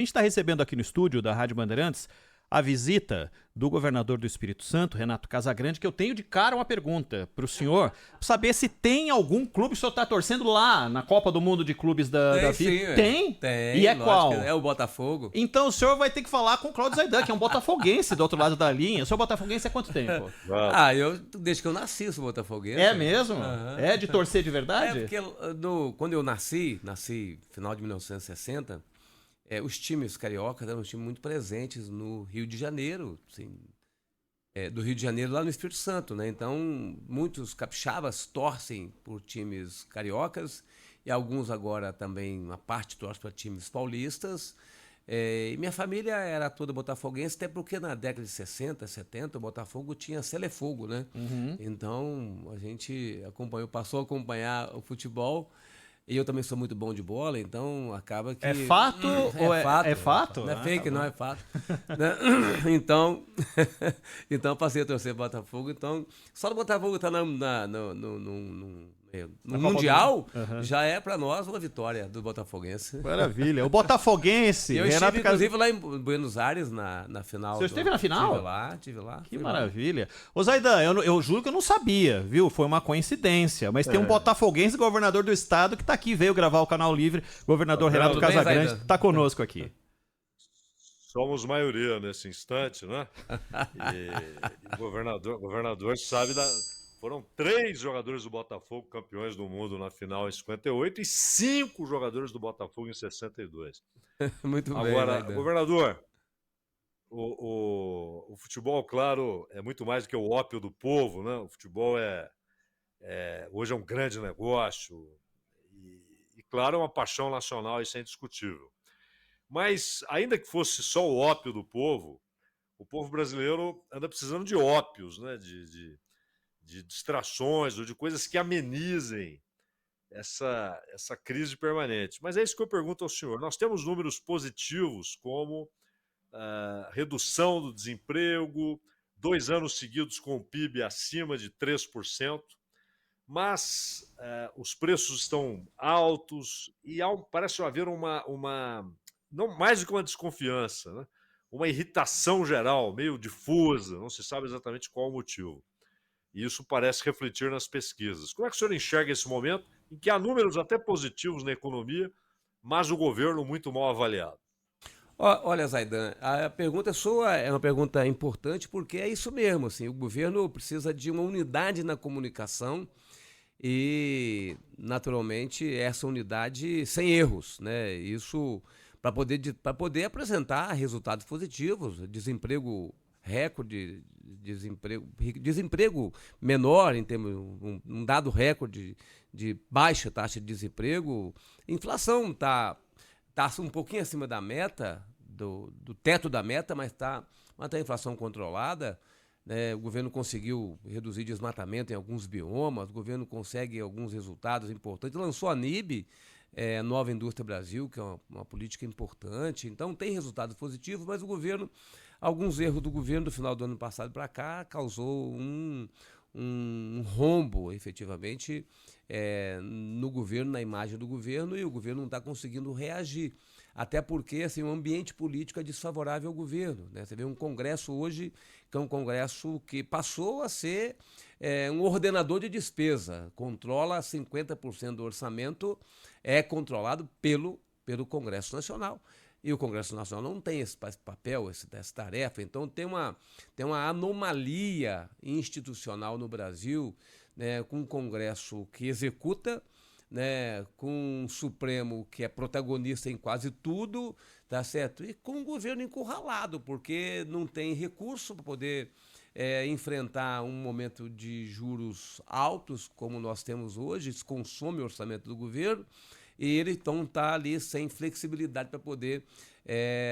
A gente está recebendo aqui no estúdio da Rádio Bandeirantes a visita do governador do Espírito Santo, Renato Casagrande, que eu tenho de cara uma pergunta para o senhor, para saber se tem algum clube que o senhor está torcendo lá na Copa do Mundo de Clubes da FIFA. Tem? Tem? E é qual? É o Botafogo. Então o senhor vai ter que falar com o Cláudio Zaidan, que é um botafoguense do outro lado da linha. O senhor botafoguense há quanto tempo? Desde que eu nasci, eu sou botafoguense. É mesmo? É de torcer de verdade? É porque quando eu nasci final de 1960, os times cariocas eram times muito presentes no Rio de Janeiro, assim, do Rio de Janeiro lá no Espírito Santo, né? Então, muitos capixabas torcem por times cariocas e alguns agora também, uma parte torce para times paulistas. E minha família era toda botafoguense, até porque na década de 60, 70, o Botafogo tinha Selefogo, né? Uhum. Então, a gente passou a acompanhar o futebol. E eu também sou muito bom de bola, então acaba que... É fato ou é fato? É fato. Não é fake, tá, não é fato. Então, então passei a torcer Botafogo. Então, só do Botafogo estar no Mundial, já é pra nós uma vitória do botafoguense. Maravilha. O botafoguense... Eu estive, inclusive, lá em Buenos Aires, na final. Você esteve na final? Tive lá. Que maravilha. Ô Zaidan, eu juro que eu não sabia, viu? Foi uma coincidência. Mas tem um botafoguense, governador do estado, que tá aqui, veio gravar o Canal Livre. Governador Renato Casagrande tá conosco aqui. Somos maioria nesse instante, né? E o governador sabe da... Foram 3 jogadores do Botafogo campeões do mundo na final em 58 e 5 jogadores do Botafogo em 62. Muito bem. Agora, governador, o futebol, claro, é muito mais do que o ópio do povo, né? O futebol hoje é um grande negócio e, claro, é uma paixão nacional, isso é indiscutível. Mas, ainda que fosse só o ópio do povo, o povo brasileiro anda precisando de ópios, né? De distrações ou de coisas que amenizem essa crise permanente. Mas é isso que eu pergunto ao senhor. Nós temos números positivos como redução do desemprego, 2 anos seguidos com o PIB acima de 3%, mas os preços estão altos e parece haver não mais do que uma desconfiança, né? Uma irritação geral, meio difusa, não se sabe exatamente qual o motivo. E isso parece refletir nas pesquisas. Como é que o senhor enxerga esse momento em que há números até positivos na economia, mas o governo muito mal avaliado? Olha, Zaidan, a pergunta sua é uma pergunta importante porque é isso mesmo. Assim, o governo precisa de uma unidade na comunicação e, naturalmente, essa unidade sem erros, né? Isso para poder apresentar resultados positivos, desemprego recorde, desemprego menor em termos um dado recorde de baixa taxa de desemprego, inflação tá um pouquinho acima da meta, do teto da meta, mas tá a inflação controlada, né? O governo conseguiu reduzir desmatamento em alguns biomas, o governo consegue alguns resultados importantes, lançou a NIB, Nova Indústria Brasil, que é uma política importante, então tem resultados positivos, mas alguns erros do governo do final do ano passado para cá causou um rombo, efetivamente, no governo, na imagem do governo, e o governo não está conseguindo reagir. Até porque assim, o ambiente político é desfavorável ao governo, né? Você vê um Congresso hoje, que é um Congresso que passou a ser um ordenador de despesa, controla 50% do orçamento, é controlado pelo Congresso Nacional. E o Congresso Nacional não tem esse papel, essa tarefa, então tem uma anomalia institucional no Brasil, né, com um Congresso que executa, né, com um Supremo que é protagonista em quase tudo, tá certo? E com um governo encurralado, porque não tem recurso para poder enfrentar um momento de juros altos, como nós temos hoje, isso consome o orçamento do governo, e ele então está ali sem flexibilidade para poder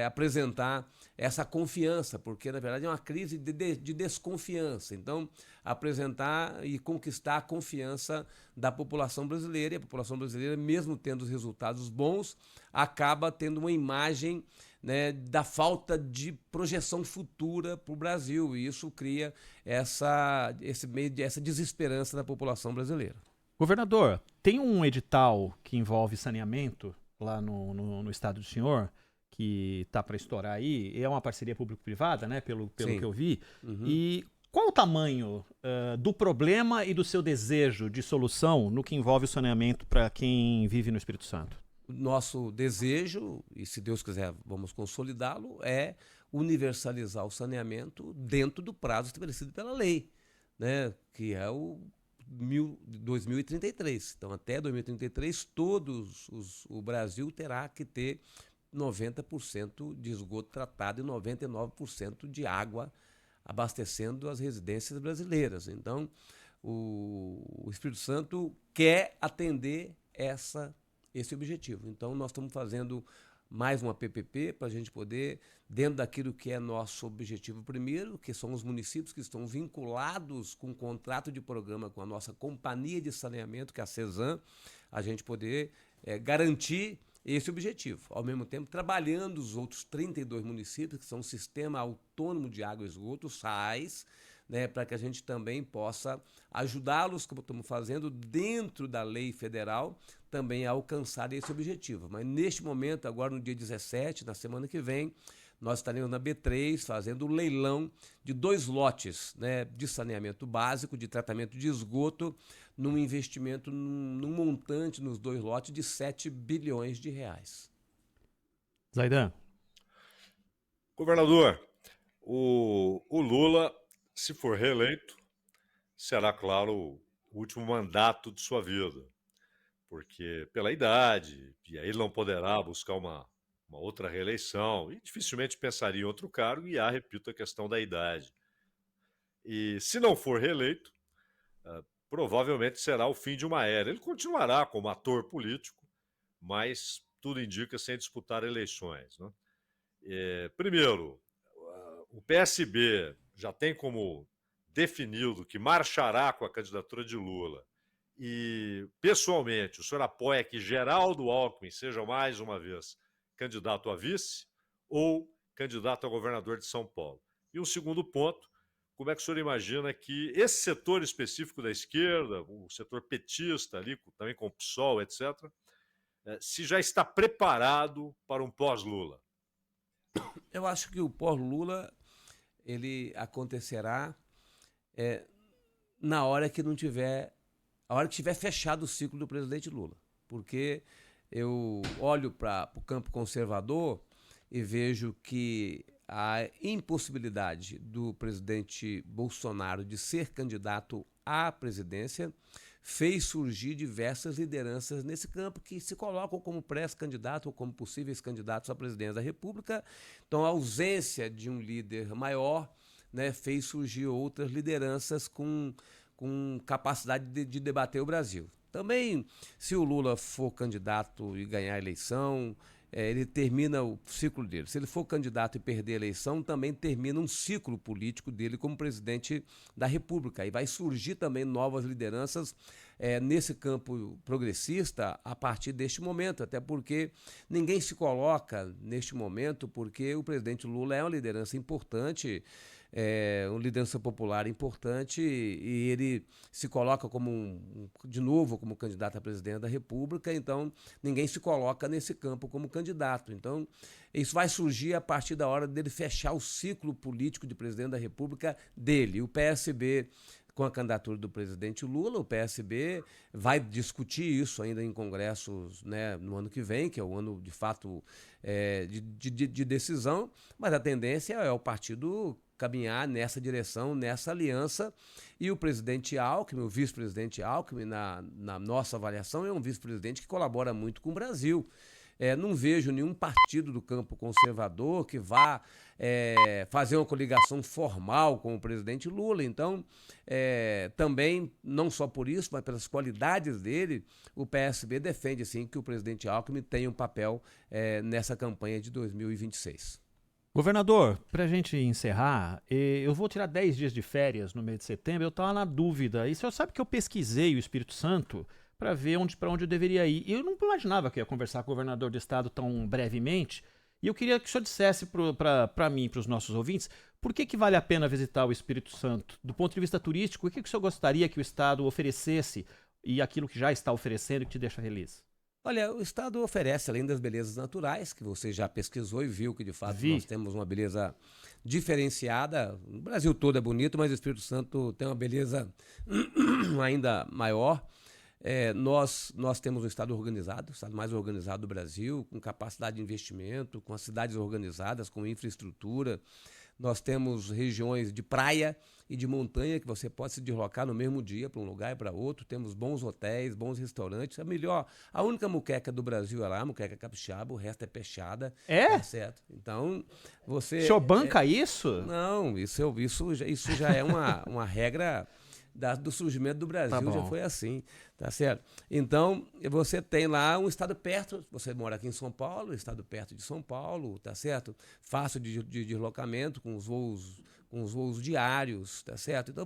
apresentar essa confiança, porque na verdade é uma crise de desconfiança. Então, apresentar e conquistar a confiança da população brasileira, e a população brasileira, mesmo tendo os resultados bons, acaba tendo uma imagem, né, da falta de projeção futura para o Brasil, e isso cria essa desesperança da população brasileira. Governador, tem um edital que envolve saneamento lá no estado do senhor, que tá para estourar aí, é uma parceria público-privada, né? Pelo Sim. que eu vi. Uhum. E qual o tamanho do problema e do seu desejo de solução no que envolve o saneamento para quem vive no Espírito Santo? Nosso desejo, e se Deus quiser vamos consolidá-lo, é universalizar o saneamento dentro do prazo estabelecido pela lei, né? Que é o 2033. Então, até 2033, o Brasil terá que ter 90% de esgoto tratado e 99% de água abastecendo as residências brasileiras. Então, o Espírito Santo quer atender esse objetivo. Então, nós estamos fazendo mais uma PPP para a gente poder, dentro daquilo que é nosso objetivo primeiro, que são os municípios que estão vinculados com um contrato de programa com a nossa companhia de saneamento, que é a CESAM, a gente poder garantir esse objetivo. Ao mesmo tempo, trabalhando os outros 32 municípios, que são um sistema autônomo de água e esgoto, SAIS, né, para que a gente também possa ajudá-los, como estamos fazendo, dentro da lei federal, também a alcançar esse objetivo. Mas neste momento, agora no dia 17, na semana que vem, nós estaremos na B3 fazendo o leilão de 2 lotes, né, de saneamento básico, de tratamento de esgoto, num investimento, num montante nos 2 lotes de 7 bilhões de reais. Zaidan. Governador, o Lula, se for reeleito, será, claro, o último mandato de sua vida, porque pela idade, e aí ele não poderá buscar uma outra reeleição, e dificilmente pensaria em outro cargo, e há, repito, a questão da idade. E se não for reeleito, provavelmente será o fim de uma era. Ele continuará como ator político, mas tudo indica sem disputar eleições, né? Primeiro, o PSB já tem como definido que marchará com a candidatura de Lula. E, pessoalmente, o senhor apoia que Geraldo Alckmin seja mais uma vez candidato a vice ou candidato a governador de São Paulo? E um segundo ponto, como é que o senhor imagina que esse setor específico da esquerda, o setor petista ali, também com o PSOL, etc., se já está preparado para um pós-Lula? Eu acho que o pós-Lula ele acontecerá na hora que não tiver, a hora que tiver fechado o ciclo do presidente Lula, porque eu olho para o campo conservador e vejo que a impossibilidade do presidente Bolsonaro de ser candidato à presidência fez surgir diversas lideranças nesse campo que se colocam como pré-candidato ou como possíveis candidatos à presidência da República. Então, a ausência de um líder maior, né, fez surgir outras lideranças com capacidade de debater o Brasil. Também, se o Lula for candidato e ganhar a eleição, ele termina o ciclo dele. Se ele for candidato e perder a eleição, também termina um ciclo político dele como presidente da República. E vai surgir também novas lideranças nesse campo progressista a partir deste momento, até porque ninguém se coloca neste momento, porque o presidente Lula é uma liderança importante, uma liderança popular importante, e ele se coloca de novo como candidato a presidente da República, então ninguém se coloca nesse campo como candidato. Então isso vai surgir a partir da hora dele fechar o ciclo político de presidente da República dele. O PSB, com a candidatura do presidente Lula, o PSB vai discutir isso ainda em congressos, né, no ano que vem, que é o ano, de fato, de decisão, mas a tendência é o partido caminhar nessa direção, nessa aliança, e o presidente Alckmin, o vice-presidente Alckmin, na nossa avaliação, é um vice-presidente que colabora muito com o Brasil. Não vejo nenhum partido do campo conservador que vá fazer uma coligação formal com o presidente Lula. Então, também, não só por isso, mas pelas qualidades dele, o PSB defende sim que o presidente Alckmin tenha um papel nessa campanha de 2026. Governador, para a gente encerrar, eu vou tirar 10 dias de férias no mês de setembro. Eu estava na dúvida. E o senhor sabe que eu pesquisei o Espírito Santo para ver para onde eu deveria ir. E eu não imaginava que ia conversar com o governador do estado tão brevemente. E eu queria que o senhor dissesse para mim e para os nossos ouvintes, por que vale a pena visitar o Espírito Santo? Do ponto de vista turístico, o que o senhor gostaria que o estado oferecesse e aquilo que já está oferecendo que te deixa feliz? Olha, o estado oferece, além das belezas naturais, que você já pesquisou e viu que de fato Vi. nós temos uma beleza diferenciada. O Brasil todo é bonito, mas o Espírito Santo tem uma beleza ainda maior. Nós temos um estado organizado, o estado mais organizado do Brasil, com capacidade de investimento, com as cidades organizadas, com infraestrutura. Nós temos regiões de praia e de montanha que você pode se deslocar no mesmo dia para um lugar e para outro. Temos bons hotéis, bons restaurantes. A única muqueca do Brasil é lá, a muqueca capixaba, o resto é peixada. É? Tá certo. Então, você... O senhor banca isso? Não, isso já é uma regra do surgimento do Brasil, Tá bom. já foi assim, tá certo? Então, você tem lá um estado perto, você mora aqui em São Paulo, estado perto de São Paulo, tá certo? Fácil de deslocamento, com os voos diários, tá certo? Então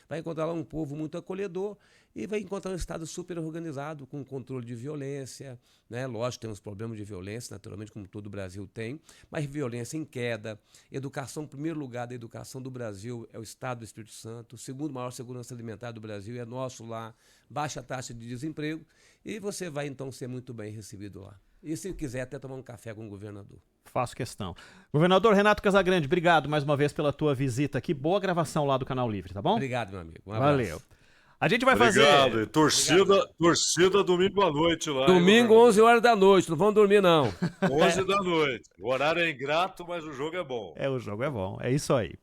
vai encontrar lá um povo muito acolhedor e vai encontrar um estado super organizado, com controle de violência, né? Lógico, temos problemas de violência, naturalmente, como todo o Brasil tem, mas violência em queda, educação, em primeiro lugar da educação do Brasil é o estado do Espírito Santo, o segundo maior segurança alimentar do Brasil é nosso lá, baixa taxa de desemprego, e você vai então ser muito bem recebido lá. E se quiser até tomar um café com o governador. Faço questão. Governador Renato Casagrande, obrigado mais uma vez pela tua visita aqui. Boa gravação lá do Canal Livre, tá bom? Obrigado, meu amigo. Um abraço. Valeu. A gente vai Obrigado. fazer... E torcida domingo à noite lá. hein, Domingo, governador? 11 horas da noite, não vamos dormir não. 11 da noite. O horário é ingrato, mas o jogo é bom. O jogo é bom. É isso aí.